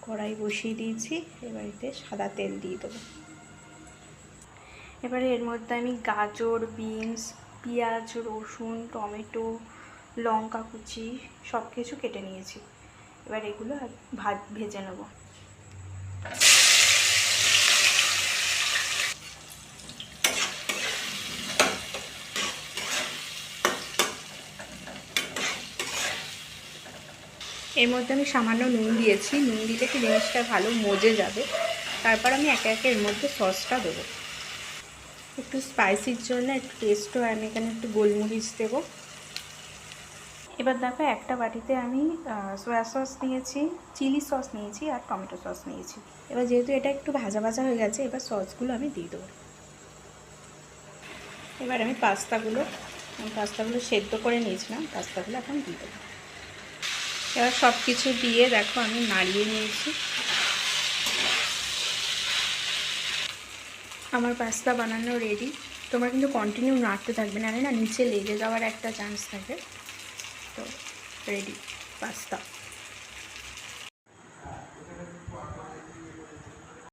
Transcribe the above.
কড়াই বসিয়ে দিয়েছি, এবারে সাদা তেল দিয়ে দেবো। এবারে এর মধ্যে আমি গাজর, বিনস, পেঁয়াজ, রসুন, টমেটো, লঙ্কা কুচি সব কিছু কেটে নিয়েছি। এবার এগুলো ভেজে নেব। এর মধ্যে আমি সামান্য নুন দিয়েছি, নুন দিলে কি জিনিসটা ভালো মজে যাবে। তারপর আমি একে একে এর মধ্যে সসটা দেবো। একটু স্পাইসির জন্য একটু টেস্ট হয়, আমি এখানে একটু গোলমরিচ দেবো। এবার দেখো একটা বাটিতে আমি সয়া সস নিয়েছি, চিলি সস নিয়েছি আর টমেটো সস নিয়েছি। এবার যেহেতু এটা একটু ভাজা ভাজা হয়ে গেছে, এবার সসগুলো আমি দিয়ে দেবো। এবার আমি পাস্তাগুলো সেদ্ধ করে নিয়েছিলাম, পাস্তাগুলো এখন দিয়ে দেবো। এবার সব কিছু দিয়ে দেখো আমি নাড়িয়ে নিয়েছি। আমার পাস্তা বানানো রেডি। তোমরা কিন্তু কন্টিনিউ নাড়তে থাকবে, নাহলে না নিচে লেগে যাওয়ার একটা চান্স থাকে। তো রেডি পাস্তা।